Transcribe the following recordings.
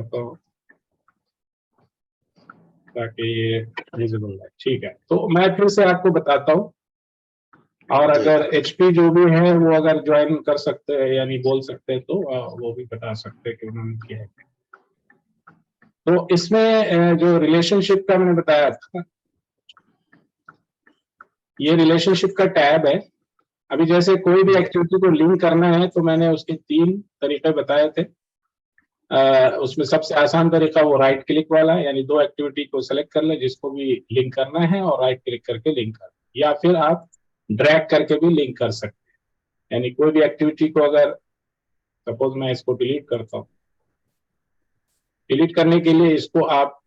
करता हूँ ताकि ये विजिबल है। ठीक है, तो मैं फिर से आपको बताता हूँ, और अगर HP जो भी है वो अगर ज्वाइन कर सकते हैं यानी बोल सकते हैं तो वो भी बता सकते हैं कि उन्होंने किया है। तो इसमें जो रिलेशनशिप का मैंने बताया था, ये रिलेशनशिप का टैब है। अभी जैसे कोई भी एक्टिविटी को लिंक करना है तो मैंने उसके 3 तरीके बताए थे। उसमें सबसे आसान तरीका वो राइट क्लिक वाला है, यानी 2 एक्टिविटी को सेलेक्ट कर ले जिसको भी लिंक करना है और राइट क्लिक करके लिंक कर, या फिर आप ड्रैग करके भी लिंक कर सकते हैं। यानी कोई भी एक्टिविटी को अगर सपोज मैं इसको डिलीट करता हूँ, डिलीट करने के लिए इसको आप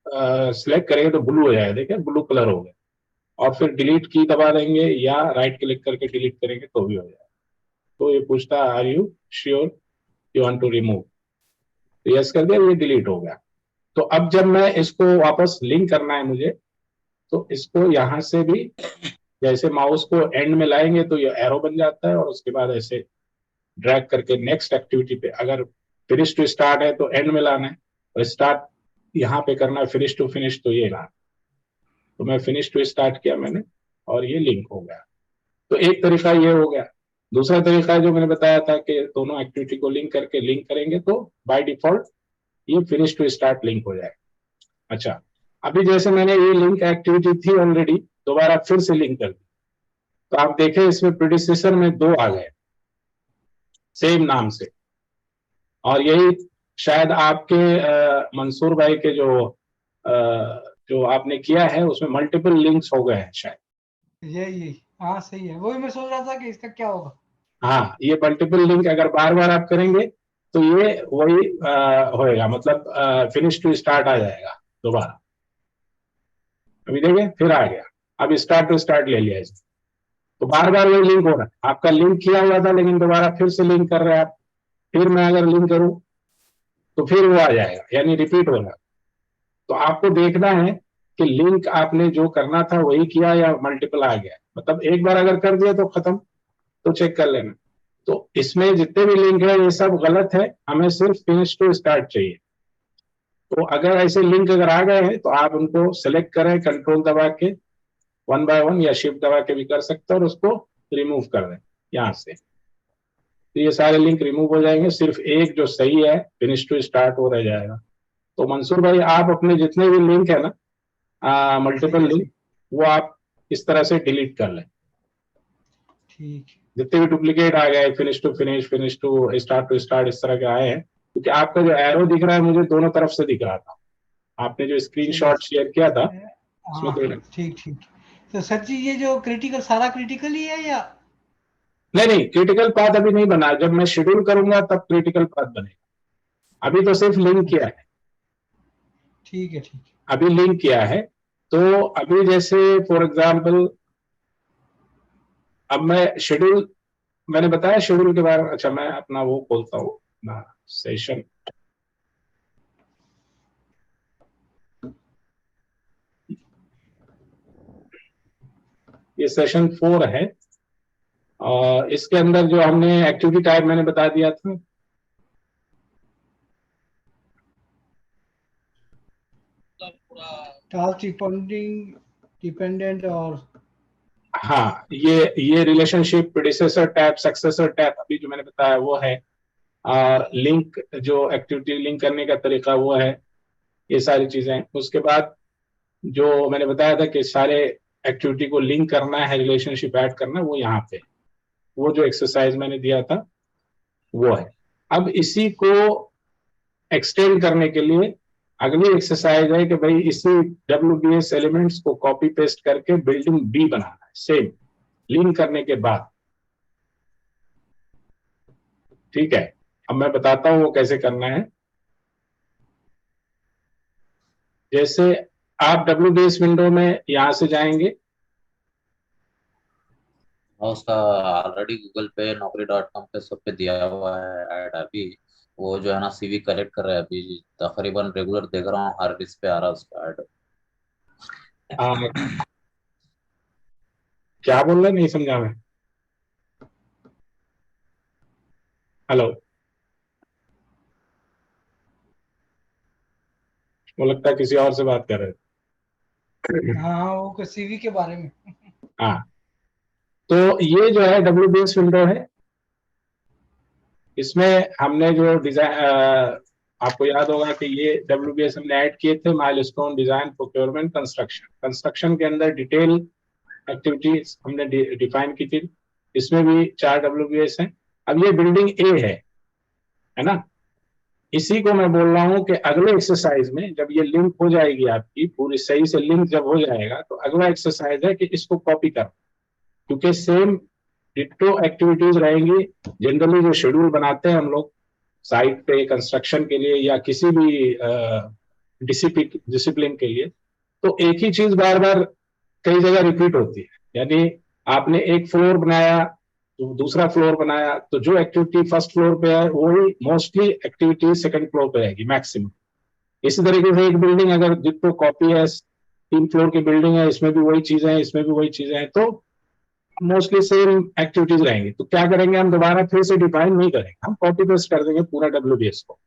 सिलेक्ट करेंगे तो ब्लू हो जाएगा, देखिए ब्लू कलर हो गया, और फिर डिलीट की दबा देंगे या राइट क्लिक करके डिलीट करेंगे तो भी हो जाएगा। तो ये पूछता है are you sure you want to remove, तो यस कर दिया, ये डिलीट हो गया। तो अब जब मैं इसको वापस लिंक करना है मुझे, तो इसको यहां से भी जैसे माउस को एंड में लाएंगे तो ये एरो बन जाता है, और उसके बाद ऐसे ड्रैग करके नेक्स्ट एक्टिविटी पे, अगर फिनिश टू स्टार्ट है तो एंड में लाना है, और स्टार्ट यहाँ पे करना है, फिनिश टू फिनिश तो ये लाना। तो मैं फिनिश टू स्टार्ट किया मैंने और ये लिंक हो गया। तो एक तरीका ये हो गया। दूसरा तरीका जो मैंने बताया था कि दोनों एक्टिविटी को लिंक करके लिंक करेंगे तो बाय डिफॉल्ट ये फिनिश टू स्टार्ट लिंक हो जाएगा। अच्छा, अभी जैसे मैंने ये लिंक एक्टिविटी थी ऑलरेडी, दोबारा फिर से लिंक कर दी, तो आप देखें इसमें प्रीडिसेसर में 2 आ गए सेम नाम से, और यही शायद आपके मंसूर भाई के जो आपने किया है उसमें मल्टीपल लिंक्स हो गए हैं शायद। यही हाँ सही है, वही मैं सोच रहा था कि इसका क्या होगा। हाँ, ये मल्टीपल लिंक अगर बार बार आप करेंगे तो ये वही होएगा, मतलब फिनिश टू स्टार्ट आ जाएगा दोबारा। अभी देखिए फिर आ गया, अब स्टार्ट टू स्टार्ट ले लिया इसने, तो बार बार वही लिंक हो रहा है। आपका लिंक किया हुआ था लेकिन दोबारा फिर से लिंक कर रहे हैं आप, फिर मैं अगर लिंक करूं तो फिर वो आ जाएगा, यानी रिपीट हो रहा है। तो आपको देखना है कि लिंक आपने जो करना था वही किया या मल्टीपल आ गया, मतलब एक बार अगर कर दिया तो खत्म, तो चेक कर लेना। तो इसमें जितने भी लिंक है ये सब गलत है, हमें सिर्फ फिनिश टू स्टार्ट चाहिए। तो अगर ऐसे लिंक अगर आ गए हैं तो आप उनको सेलेक्ट करें कंट्रोल दबा के, 1 बाय 1 या शिफ्ट दबा के भी कर सकते हैं, और उसको रिमूव कर दें यहाँ से, तो ये सारे लिंक रिमूव हो जाएंगे, सिर्फ एक जो सही है फिनिश टू स्टार्ट वो रह जाएगा। तो मंसूर भाई आप अपने जितने भी लिंक है ना मल्टीपल लिंक, वो आप इस तरह से डिलीट कर लें। ठीक, जितने भी डुप्लीकेट आ गए, फिनिश टू स्टार्ट इस तरह के आए हैं, क्योंकि आपका जो एरो दिख रहा है मुझे दोनों तरफ से दिख रहा था, आपने जो स्क्रीनशॉट शेयर किया था उसमें हाँ ठीक ठीक। तो सर जी ये जो क्रिटिकल सारा क्रिटिकल ही है या? नहीं, क्रिटिकल पाथ अभी नहीं बना, जब मैं शेड्यूल करूंगा तब क्रिटिकल पाथ बनेगा। अभी तो सिर्फ लिंक किया है, ठीक है ठीक है। अभी लिंक किया है। तो अभी जैसे फॉर एग्जांपल अब मैं शेड्यूल, मैंने बताया शेड्यूल के बारे में। अच्छा, मैं अपना वो खोलता हूँ ना सेशन, ये सेशन 4 है, और इसके अंदर जो हमने एक्टिविटी टाइप मैंने बता दिया था, टास्क डिपेंडेंट और हाँ ये relationship, predecessor tab, successor tab अभी जो मैंने बताया वो है, और लिंक जो एक्टिविटी लिंक करने का तरीका वो है, ये सारी चीजें। उसके बाद जो मैंने बताया था कि सारे एक्टिविटी को लिंक करना है, रिलेशनशिप ऐड करना, वो यहाँ पे वो जो एक्सरसाइज मैंने दिया था वो है। अब इसी को एक्सटेंड करने के लिए अगली एक्सरसाइज है कि भाई इसी WBS एलिमेंट्स को कॉपी पेस्ट करके बिल्डिंग बी बनाना है, सेम लिंक करने के बाद। ठीक है, अब मैं बताता हूं वो कैसे करना है। जैसे आप WBS विंडो में यहां से जाएंगे, और उसका ऑलरेडी गूगल पे naukri.com पे सब पे दिया हुआ है ऐड अभी। वो जो है ना CV कलेक्ट कर रहा है अभी, तकरीबन रेगुलर देख रहा हूँ, हर डिस्क पे आ रहा है उसका ऐड। क्या बोल रहे, नहीं समझा मैं। हेलो, वो लगता है किसी और से बात कर रहे थे। हाँ, वो सीवी के बारे में। हाँ, तो ये जो है WBS विंडो है। इसमें हमने जो डिजाइन, आपको याद होगा कि ये WBS हमने ऐड किए थे, milestone, design, procurement, construction. Construction के अंदर डिटेल एक्टिविटीज हमने डिफाइन की थी। इसमें भी 4 WBS हैं। अब ये बिल्डिंग ए है ना। इसी को मैं बोल रहा हूं कि अगले एक्सरसाइज में जब ये लिंक हो जाएगी आपकी पूरी सही से लिंक जब हो जाएगा, तो अगला एक्सरसाइज है कि इसको कॉपी कर, क्योंकि सेम डिट्टो एक्टिविटीज रहेंगी। जनरली जो शेड्यूल बनाते हैं हम लोग साइट पे कंस्ट्रक्शन के लिए या किसी भी डिसिप्लिन के लिए, तो एक ही चीज बार बार कई जगह रिपीट होती है। यानी आपने एक फ्लोर बनाया, तो दूसरा फ्लोर बनाया, तो जो एक्टिविटी फर्स्ट फ्लोर पे है वही मोस्टली एक्टिविटी सेकंड फ्लोर पे आएगी मैक्सिमम। इसी तरीके से एक बिल्डिंग अगर डिट्टो कॉपी है, 3 फ्लोर की बिल्डिंग है, इसमें भी वही चीजें हैं, इसमें भी वही चीजें हैं, तो मोस्टली सेम एक्टिविटीज रहेंगी। तो क्या करेंगे, हम दोबारा फिर से डिफाइन नहीं करेंगे, हम कॉपी पेस्ट कर देंगे पूरा WBS को,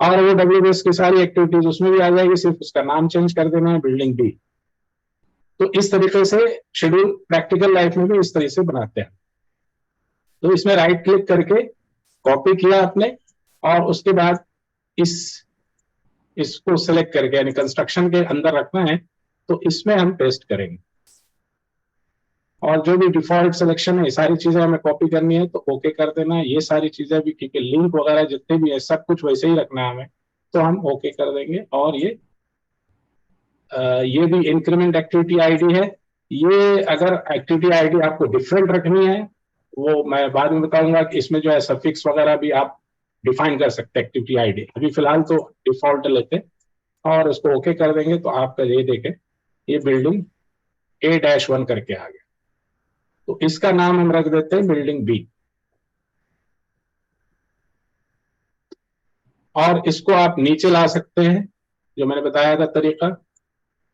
और वो WBS की सारी एक्टिविटीज उसमें भी आ जाएगी, सिर्फ उसका नाम चेंज कर देना है, बिल्डिंग बी। तो इस तरीके से शेड्यूल प्रैक्टिकल लाइफ में भी इस तरीके से बनाते हैं। तो इसमें राइट क्लिक करके कॉपी किया आपने, और उसके बाद इसको सेलेक्ट करके, यानी कंस्ट्रक्शन के अंदर रखना है, तो इसमें हम पेस्ट करेंगे। और जो भी डिफॉल्ट सिलेक्शन है, ये सारी चीजें हमें कॉपी करनी है, तो ओके कर देना है। ये सारी चीजें भी, क्योंकि लिंक वगैरह जितने भी है सब कुछ वैसे ही रखना है हमें, तो हम ओके कर देंगे। और ये भी इंक्रीमेंट एक्टिविटी आईडी है। ये अगर एक्टिविटी आईडी आपको डिफरेंट रखनी है, वो मैं बाद में बताऊंगा कि इसमें जो है सफिक्स वगैरह भी आप डिफाइन कर सकते हैं एक्टिविटी आईडी। अभी फिलहाल तो डिफॉल्ट लेते और उसको ओके कर देंगे, तो आपका ये देखें, ये बिल्डिंग A-1 करके आ गया। तो इसका नाम हम रख देते हैं बिल्डिंग बी। और इसको आप नीचे ला सकते हैं, जो मैंने बताया था तरीका।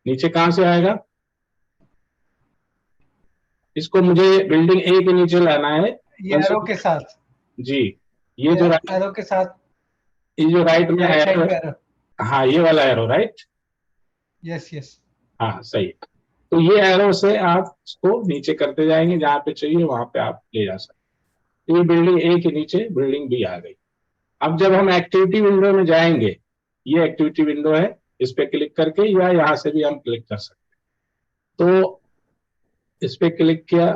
नीचे कहां से आएगा, इसको मुझे बिल्डिंग ए के नीचे लाना है। ये एरो के साथ जी, ये जो एरो के साथ, ये जो राइट में राइट साइड एरो पे है, एरो। हाँ ये वाला एरो, राइट। Yes yes. हाँ सही। तो ये एरो से आप इसको नीचे करते जाएंगे, जहां पे चाहिए वहां पे आप ले जा सकते। ये बिल्डिंग ए के नीचे बिल्डिंग बी आ गई। अब जब हम एक्टिविटी विंडो में जाएंगे, ये एक्टिविटी विंडो है, इस पे क्लिक करके या यहां से भी हम क्लिक कर सकते हैं। तो इस पे क्लिक किया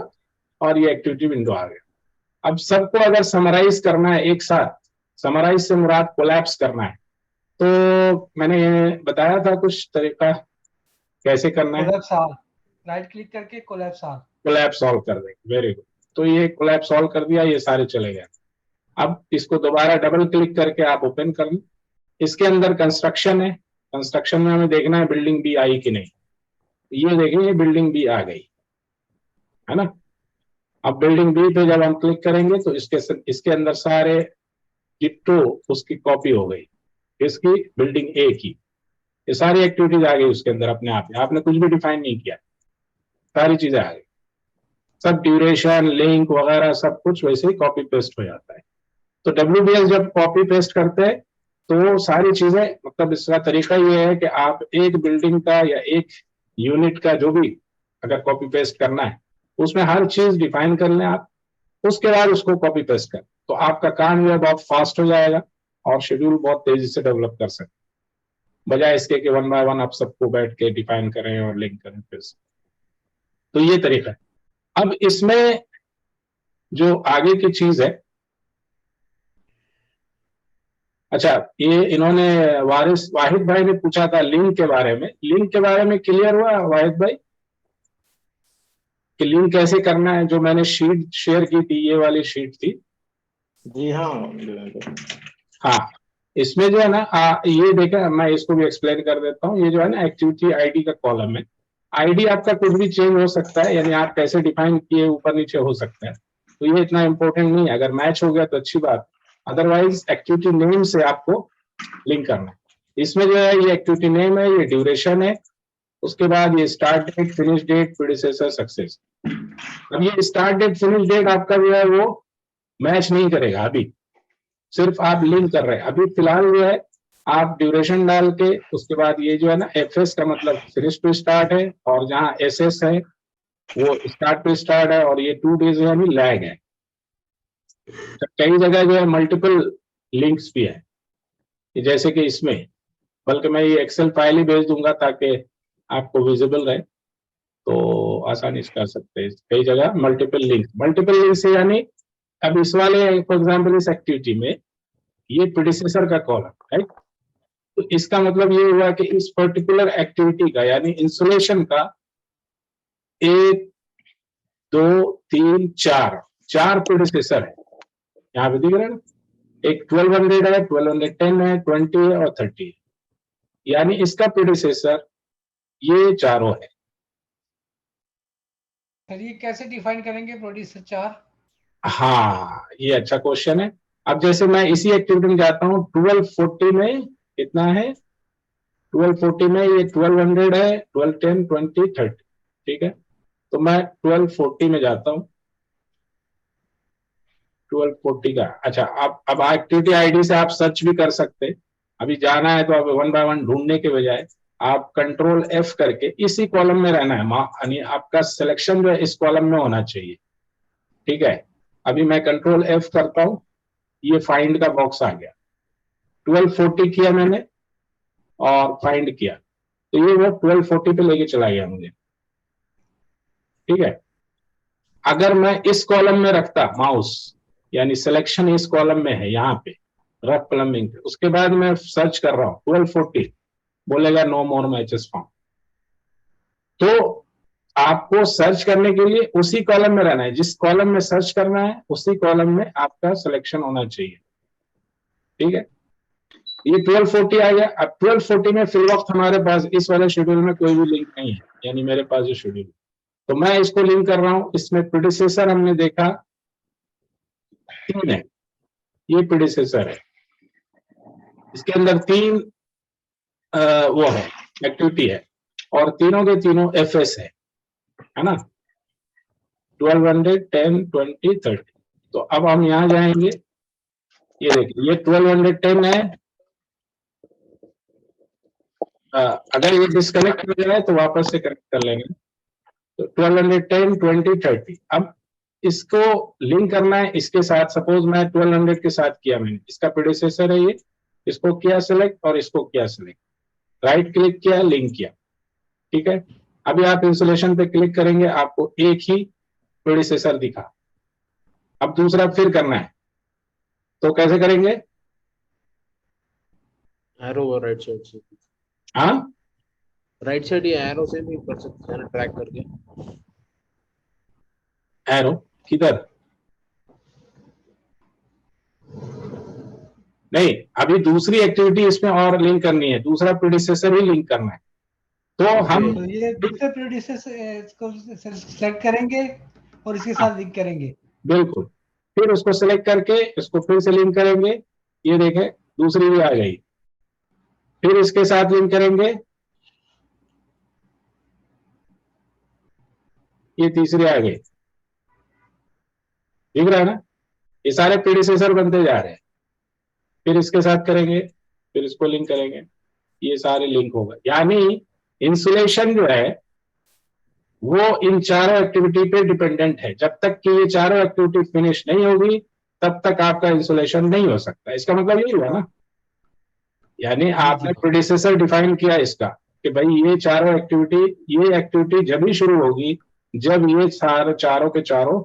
और ये एक्टिविटी विंडो आ गया। अब सबको अगर समराइज करना है एक साथ, समराइज से मुराद कोलैप्स करना है, तो मैंने बताया था कुछ तरीका कैसे करना है। कोलैप्स ऑल, राइट क्लिक करके कोलैप्स ऑल। कोलैप्स सॉल्व कर देंगे, वेरी गुड। तो ये कोलैप्स सॉल्व कर दिया, ये सारे चले गए। अब इसको दोबारा डबल क्लिक करके आप ओपन कर लें। इसके अंदर कंस्ट्रक्शन है, कंस्ट्रक्शन में हमें देखना है बिल्डिंग बी आई कि नहीं। ये देखें, ये बिल्डिंग बी आ गई है ना। अब बिल्डिंग बी पे जब हम क्लिक करेंगे, तो इसके अंदर सारे डिट्टो उसकी कॉपी हो गई, इसकी बिल्डिंग ए की। ये सारी एक्टिविटीज आ गई उसके अंदर अपने आप में, आपने कुछ भी डिफाइन नहीं किया, सारी चीजें आ गई। सब ड्यूरेशन, लिंक वगैरह सब कुछ वैसे ही कॉपी पेस्ट हो जाता है। तो WBS जब कॉपी पेस्ट करते हैं, तो सारी चीजें, मतलब इसका तरीका ये है कि आप एक बिल्डिंग का या एक यूनिट का जो भी अगर कॉपी पेस्ट करना है, उसमें हर चीज डिफाइन कर लें आप, उसके बाद उसको कॉपी पेस्ट करें, तो आपका काम जो है बहुत फास्ट हो जाएगा और शेड्यूल बहुत तेजी से डेवलप कर सकते, बजाय इसके कि 1 बाय 1 आप सबको बैठ के डिफाइन करें और लिंक करें फिर से। तो ये तरीका है। अब इसमें जो आगे की चीज है, अच्छा, ये इन्होंने वाहिद भाई ने पूछा था लिंक के बारे में। लिंक के बारे में क्लियर हुआ वाहिद भाई कि लिंक कैसे करना है? जो मैंने शीट शेयर की थी, ये वाली शीट थी। जी हाँ। हाँ, इसमें जो है ना, ये देखा, मैं इसको भी एक्सप्लेन कर देता हूँ। ये जो है ना एक्टिविटी आईडी का कॉलम है। आईडी आपका कुछ भी चेंज हो सकता है, यानी आप कैसे डिफाइन किए ऊपर नीचे हो सकता है, तो ये इतना इंपॉर्टेंट नहीं है। अगर मैच हो गया तो अच्छी बात, अदरवाइज एक्टिविटी नेम से आपको लिंक करना है। इसमें जो है ये एक्टिविटी नेम है, ये ड्यूरेशन है, उसके बाद ये start date, finish date, predecessor, success. अब ये स्टार्ट डेट फिनिश डेट आपका जो है वो मैच नहीं करेगा, अभी सिर्फ आप लिंक कर रहे हैं। अभी फिलहाल जो है आप ड्यूरेशन डाल के उसके बाद ये जो है ना FS का मतलब फिनिश टू स्टार्ट है, और जहाँ SS है वो स्टार्ट टू स्टार्ट है, और ये 2 days यानी लैग है। तो कई जगह जो है मल्टीपल लिंक्स भी है, जैसे कि इसमें, बल्कि मैं ये एक्सेल फाइल ही भेज दूंगा ताकि आपको विजिबल रहे, तो आसानी से कर सकते हैं। कई जगह मल्टीपल लिंक्स है, यानी अब इस वाले फॉर एग्जांपल इस एक्टिविटी में ये प्रेडिसेसर का कॉलम, राइट। तो इसका मतलब ये हुआ कि इस पर्टिकुलर एक्टिविटी का यानी इंसुलेशन का 1 2 3 4 प्रेडिसेसर है, यहाँ पे दिख रहा है ना। एक 1200 है, 1210 है, 20 है और 30 है, यानी इसका प्रेडिसेसर ये चारों है। सर ये कैसे डिफाइन करेंगे प्रोड्यूसर 4? हाँ, ये अच्छा क्वेश्चन है। अब जैसे मैं इसी एक्टिविटी में जाता हूँ, 1240 में कितना है, 1240 में ये 1200 है, 1210 20 30, ठीक है। तो मैं 1240 में जाता हूँ, 1240 का। अच्छा, अब एक्टिविटी आईडी से आप सर्च भी कर सकते हैं। अभी जाना है तो आप 1 by 1 ढूंढने के बजाय आप कंट्रोल F करके इसी कॉलम में रहना है, यानी आपका सिलेक्शन जो है इस कॉलम में होना चाहिए, ठीक है। अभी मैं कंट्रोल F करता हूँ, ये फाइंड का बॉक्स आ गया, 1240 किया मैंने और फाइंड किया, तो ये वो 1240 पे लेके चला गया मुझे, ठीक है। अगर मैं इस कॉलम में रखता माउस, यानी सिलेक्शन इस कॉलम में है, यहाँ पे रफ प्लम्बिंग पे, उसके बाद मैं सर्च कर रहा हूँ 1240, बोलेगा नो मोर मैचेस फाउंड। तो आपको सर्च करने के लिए उसी कॉलम में रहना है, जिस कॉलम में सर्च करना है उसी कॉलम में आपका सिलेक्शन होना चाहिए, ठीक है। ये 1240 आ गया। अब 1240 में फिल वक्त हमारे पास इस वाले शेड्यूल में कोई भी लिंक नहीं है, यानी मेरे पास जो शेड्यूल, तो मैं इसको लिंक कर रहा हूं। इसमें प्रेडिसेसर हमने देखा 3 है, ये प्रेडिसेसर है, इसके अंदर 3 वो है एक्टिविटी है, और तीनों के तीनों FS है ना, 1200 10 20 30। तो अब हम यहां जाएंगे, ये देखिए ये 1210 है। अगर ये डिस्कनेक्ट हो जाए तो वापस से कनेक्ट कर लेंगे। तो 1210 20 30, अब इसको लिंक करना है इसके साथ। सपोज मैं 1200 के साथ किया, मैंने इसका प्रेडिसेसर है ये, इसको किया सिलेक्ट और इसको किया सिलेक्ट, राइट क्लिक किया, लिंक किया, ठीक है। अभी आप इंसुलेशन पे क्लिक करेंगे, आपको एक ही प्रेडिसेसर दिखा। अब दूसरा फिर करना है, तो कैसे करेंगे? एरो राइट साइड से, हाँ, राइट साइड या एरो से भी कर सकते हैं ट्रैक करके। एरो किधर? नहीं, अभी दूसरी एक्टिविटी इसमें और लिंक करनी है, दूसरा प्रेडिसेसर ही लिंक करना है। तो हम तो ये दूसरे प्रोड्यूसर को सेलेक्ट करेंगे और इसके साथ लिंक करेंगे। बिल्कुल, फिर उसको सिलेक्ट करके इसको फिर से लिंक करेंगे, ये देखें दूसरी भी आ गई, फिर इसके साथ लिंक करेंगे, ये तीसरी आ गई, दिख रहा है ना। ये सारे प्रेडिसेसर बनते जा रहे हैं, फिर इसके साथ करेंगे, फिर इसको लिंक करेंगे, ये सारे लिंक हो गए। यानी इंसुलेशन जो है वो इन चारों एक्टिविटी पे डिपेंडेंट है। जब तक कि ये चारों एक्टिविटी फिनिश नहीं होगी तब तक आपका इंसुलेशन नहीं हो सकता। इसका मतलब यही हुआ ना, यानी आपने प्रेडिसेसर डिफाइन किया इसका कि भाई ये चारों एक्टिविटी, ये एक्टिविटी जब ही शुरू होगी जब ये सारे चारों के चारों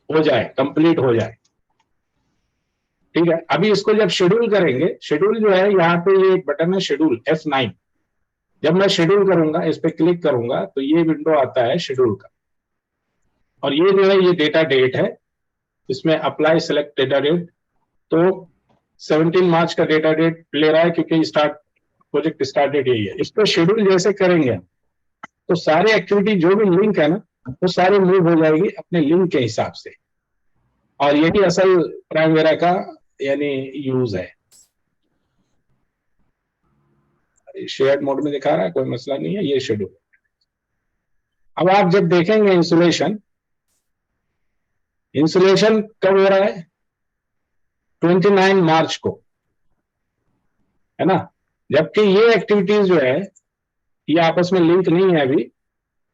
हो जाए, कंप्लीट हो जाए, ठीक है। अभी इसको जब शेड्यूल करेंगे, शेड्यूल जो है यहाँ पे ये एक बटन है शेड्यूल F9, जब मैं शेड्यूल करूंगा, इस पे क्लिक करूंगा तो ये विंडो आता है शेड्यूल का, और ये जो है ये डेटा डेट है, इसमें अप्लाई सेलेक्ट डेटा डेट। तो 17 मार्च का डेटा डेट ले रहा है क्योंकि स्टार्ट प्रोजेक्ट स्टार्ट डेट यही है। इस पर शेड्यूल जैसे करेंगे तो सारी एक्टिविटी जो भी लिंक है ना वो सारी मूव हो जाएगी अपने लिंक के हिसाब से, और यही असल प्राइमेरा का यानी यूज है। शेयर्ड मोड में दिखा रहा है, कोई मसला नहीं है, ये शेड्यूल। अब आप जब देखेंगे इंसुलेशन कब हो रहा है? 29 मार्च को, है ना। जबकि ये एक्टिविटीज जो है ये आपस में लिंक नहीं है अभी,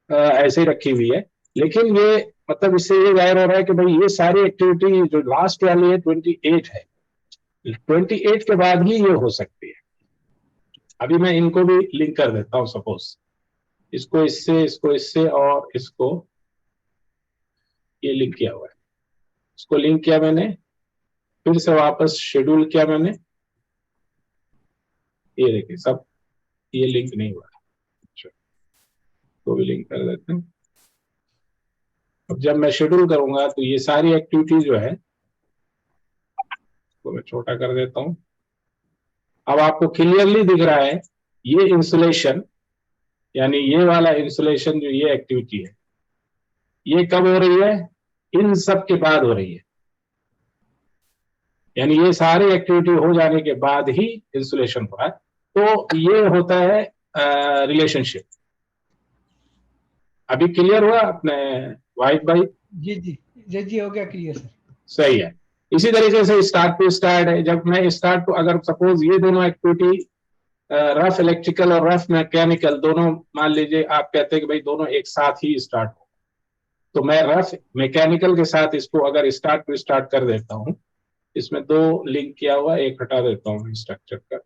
ऐसे ही रखी हुई है। लेकिन ये मतलब इससे ये जाहिर हो रहा है कि भाई ये सारी एक्टिविटी जो लास्ट वाली है 28 है, 28 के बाद ही ये हो सकती है। अभी मैं इनको भी लिंक कर देता हूं, सपोज इसको इससे और इसको ये लिंक किया हुआ है, इसको लिंक किया मैंने, फिर से वापस शेड्यूल किया मैंने, ये देखिए सब ये लिंक नहीं हुआ। अच्छा, तो भी लिंक कर देते हैं। अब जब मैं शेड्यूल करूंगा तो ये सारी एक्टिविटी जो है, तो मैं छोटा कर देता हूं। अब आपको क्लियरली दिख रहा है ये इंसुलेशन, यानी ये वाला इंसुलेशन जो ये एक्टिविटी है, ये कब हो रही है, इन सब के बाद हो रही है। यानी ये सारी एक्टिविटी हो जाने के बाद ही इंसुलेशन हो रहा है। तो ये होता है रिलेशनशिप। अभी क्लियर हुआ अपने वाहिद भाई? जी हो गया क्लियर सर। सही है। इसी तरीके से स्टार्ट टू स्टार्ट है। जब मैं स्टार्ट टू, अगर सपोज ये दोनों एक्टिविटी रफ इलेक्ट्रिकल और रफ मैकेनिकल दोनों, मान लीजिए आप कहते हैं कि भाई दोनों एक साथ ही स्टार्ट हो, तो मैं रफ मैकेनिकल के साथ इसको अगर स्टार्ट टू स्टार्ट कर देता हूं, इसमें दो लिंक किया हुआ, एक हटा देता हूं स्ट्रक्चर का,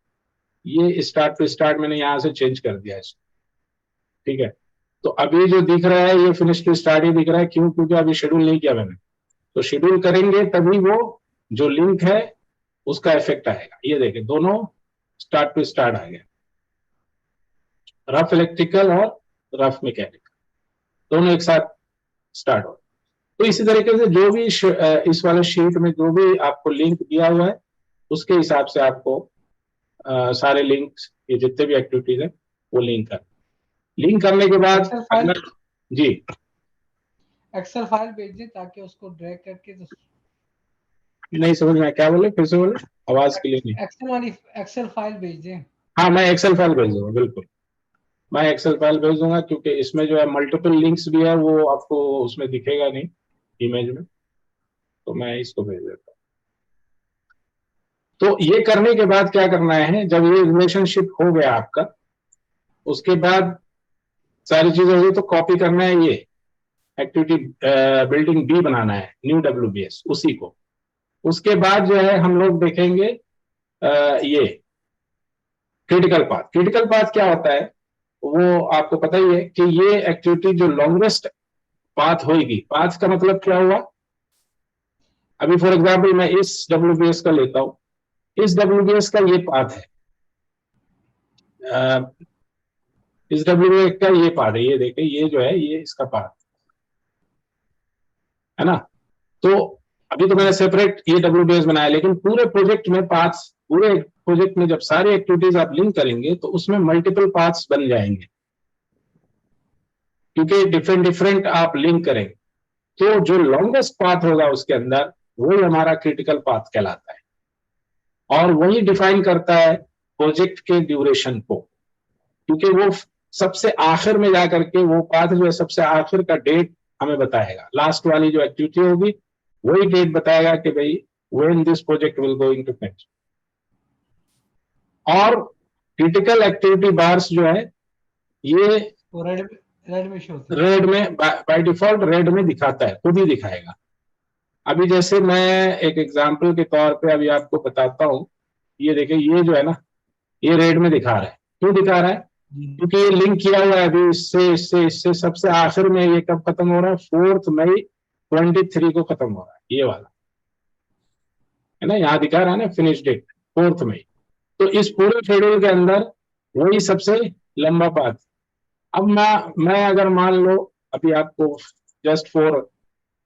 ये स्टार्ट टू स्टार्ट मैंने यहां से चेंज कर दिया इसको, ठीक है। तो अभी जो दिख रहा है ये फिनिश टू स्टार्ट ही दिख रहा है, क्यों? क्योंकि अभी शेड्यूल नहीं किया मैंने। तो शेड्यूल करेंगे तभी वो जो लिंक है उसका इफेक्ट आएगा। ये देखें दोनों स्टार्ट टू स्टार्ट आ गया, रफ इलेक्ट्रिकल और रफ मैकेनिकल दोनों एक साथ स्टार्ट हो। तो इसी तरीके से जो भी इस वाले शीट में जो भी आपको लिंक दिया हुआ है उसके हिसाब से आपको सारे लिंक्स, ये जितने भी एक्टिविटीज है वो लिंक करने के बाद अगर जी एक्सेल फाइल भेज दें ताकि उसको ड्रैग करके नहीं समझ में क्या बोले, फिर से बोले, आवाज क्लियर नहीं। एक्सेल फाइल भेज दें। हाँ मैं एक्सेल फाइल भेज दूंगा, बिल्कुल मैं एक्सेल फाइल भेज दूंगा, क्योंकि इसमें जो है मल्टीपल लिंक्स भी है, वो आपको उसमें दिखेगा नहीं इमेज में, तो मैं इसको भेज देता हूँ। तो ये करने के बाद क्या करना है, जब ये रिलेशनशिप हो गया आपका, उसके बाद सारी चीजें हो गई, तो कॉपी करना है ये एक्टिविटी बिल्डिंग बी बनाना है, न्यू WBS उसी को। उसके बाद जो है हम लोग देखेंगे ये क्रिटिकल पाथ। क्रिटिकल पाथ क्या होता है वो आपको पता ही है कि ये एक्टिविटी जो लॉन्गेस्ट पाथ होगी, पाथ का मतलब क्या हुआ, अभी फॉर एग्जांपल मैं इस WBS का लेता हूं, इस WBS का ये पाथ है, इस WBS का ये पाथ है, ये देखें ये जो है ये इसका पाथ है ना। तो अभी तो मैंने सेपरेट ये WBS बनाया, लेकिन पूरे प्रोजेक्ट में पाथ्स, पूरे प्रोजेक्ट में जब सारी एक्टिविटीज आप लिंक करेंगे तो उसमें मल्टीपल पाथ्स बन जाएंगे, क्योंकि डिफरेंट आप लिंक करेंगे। तो जो लॉन्गेस्ट पाथ होगा उसके अंदर वही हमारा क्रिटिकल पाथ कहलाता है, और वही डिफाइन करता है प्रोजेक्ट के ड्यूरेशन को, क्योंकि वो सबसे आखिर में जाकर के वो पाथ जो है सबसे आखिर का डेट हमें बताएगा। लास्ट वाली जो एक्टिविटी होगी वही डेट बताएगा कि भाई when this project will going to finish. और क्रिटिकल एक्टिविटी बार्स जो है ये रेड में शो होता है, रेड में बाय डिफॉल्ट रेड में दिखाता है, खुद ही दिखाएगा। अभी जैसे मैं एक एग्जांपल के तौर पे अभी आपको बताता हूं, ये देखिए ये जो है ना ये रेड में दिखा रहा है। क्यों दिखा रहा है? क्योंकि ये लिंक किया हुआ है अभी इससे सबसे आखिर में ये कब खत्म हो रहा है, 4 मई 23 को खत्म हो रहा है, ये वाला है ना, यहाँ दिखा रहा है ना फिनिश डेट 4 मई। तो इस पूरे शेड्यूल के अंदर वही सबसे लंबा पाथ। अब मैं अगर मान लो अभी आपको जस्ट फॉर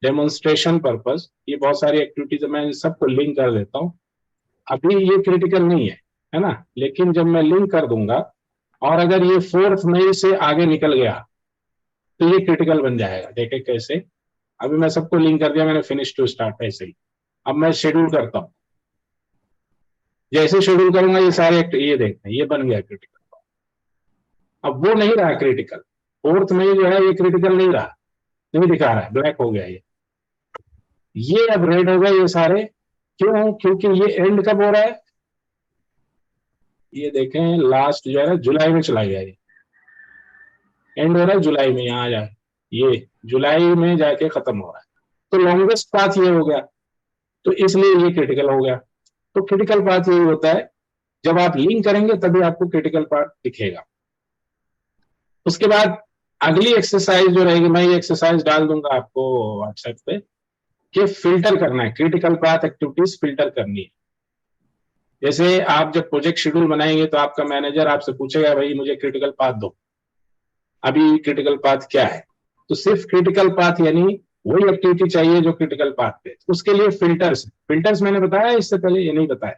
डेमोन्स्ट्रेशन पर्पस, ये बहुत सारी एक्टिविटीज मैं सबको लिंक कर देता हूँ। अभी ये क्रिटिकल नहीं है ना, लेकिन जब मैं लिंक कर दूंगा और अगर ये 4 मई से आगे निकल गया तो ये क्रिटिकल बन जाएगा। देखे कैसे, अभी मैं सबको लिंक कर दिया मैंने फिनिश टू स्टार्ट, ऐसे ही। अब मैं शेड्यूल करता हूँ, जैसे शेड्यूल करूंगा ये सारे ये देखते हैं ये बन गया क्रिटिकल। अब वो नहीं रहा क्रिटिकल, 4 मई जो है ये क्रिटिकल नहीं रहा, नहीं दिखा रहा है, ब्लैक हो गया ये अब रेड हो गए ये सारे। क्यों? क्योंकि ये एंड कब हो रहा है, ये देखें लास्ट जो है ना जुलाई में चला गया, ये एंड हो रहा है जुलाई में, यहाँ जा ये जुलाई में जाके खत्म हो रहा है। तो लॉन्गेस्ट पाथ ये हो गया, तो इसलिए ये क्रिटिकल हो गया। तो क्रिटिकल पाथ यही होता है, जब आप लिंक करेंगे तभी आपको क्रिटिकल पाथ दिखेगा। उसके बाद अगली एक्सरसाइज जो रहेगी, मैं ये एक्सरसाइज डाल दूंगा आपको व्हाट्सएप पे, कि फिल्टर करना है, क्रिटिकल पाथ एक्टिविटीज फिल्टर करनी है। जैसे आप जब प्रोजेक्ट शेड्यूल बनाएंगे तो आपका मैनेजर आपसे पूछेगा भाई मुझे क्रिटिकल पाथ दो, अभी क्रिटिकल पाथ क्या है, तो सिर्फ क्रिटिकल पाथ यानी वही एक्टिविटी चाहिए जो क्रिटिकल पाथ पे। उसके लिए फिल्टर्स मैंने बताया इससे पहले, ये नहीं बताया,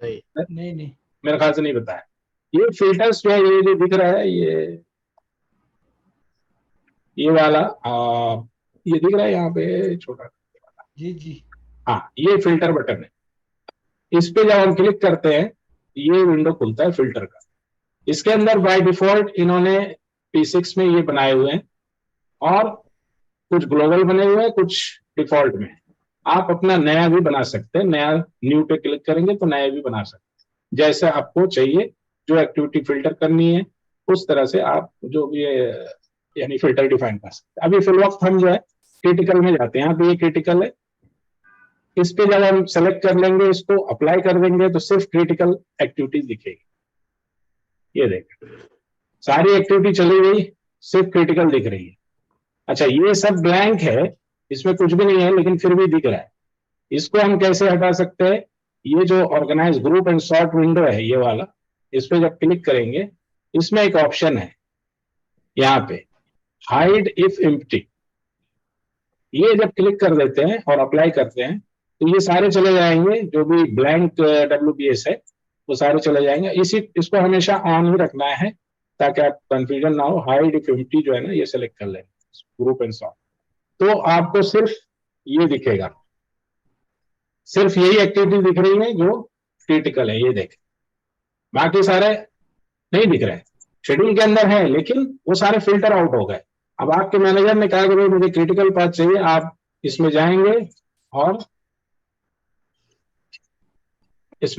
नहीं मेरे ख्याल से नहीं बताया। ये फिल्टर्स जो है, ये जो दिख रहा है, ये वाला ये दिख रहा है यहाँ पे छोटा, जी हाँ ये फिल्टर बटन है। इस पे जब हम क्लिक करते हैं ये विंडो खुलता है फिल्टर का। इसके अंदर बाय डिफॉल्ट इन्होंने P6 में ये बनाए हुए हैं, और कुछ ग्लोबल बने हुए हैं, कुछ डिफॉल्ट में। आप अपना नया भी बना सकते हैं, नया न्यू पे क्लिक करेंगे तो नया भी बना सकते हैं, जैसे आपको चाहिए जो एक्टिविटी फिल्टर करनी है उस तरह से आप जो भी यानी फिल्टर डिफाइन कर सकते हैं। अभी फिल वक्त हम जो है क्रिटिकल में जाते हैं, यहाँ पे ये क्रिटिकल है, इस पे जब हम सेलेक्ट कर लेंगे, इसको अप्लाई कर देंगे तो सिर्फ क्रिटिकल एक्टिविटीज दिखेगी। ये देखें सारी एक्टिविटी चली गई, सिर्फ क्रिटिकल दिख रही है। अच्छा ये सब ब्लैंक है, इसमें कुछ भी नहीं है लेकिन फिर भी दिख रहा है। इसको हम कैसे हटा सकते हैं, ये जो organise group and sort window है ये वाला, इस पे जब क्लिक करेंगे इसमें एक ऑप्शन है यहाँ पे हाइड इफ एम्प्टी। ये जब क्लिक कर देते हैं और अप्लाई करते हैं तो ये सारे चले जाएंगे, जो भी ब्लैंक WBS है वो सारे चले जाएंगे। इसको हमेशा ऑन ही रखना है ताकि आप कंफ्यूजन ना हो। हाइड इफ एम्प्टी जो है ना ये सेलेक्ट कर लें, ग्रुप एंड सॉर्ट, तो आपको सिर्फ ये दिखेगा, सिर्फ यही एक्टिविटी दिख रही है जो क्रिटिकल है, ये देखें, बाकी सारे नहीं दिख रहे हैं। शेड्यूल के अंदर है लेकिन वो सारे फिल्टर आउट हो गए। अब आपके मैनेजर ने कहा कि भाई मुझे क्रिटिकल पाथ चाहिए, आप इसमें जाएंगे और इसमें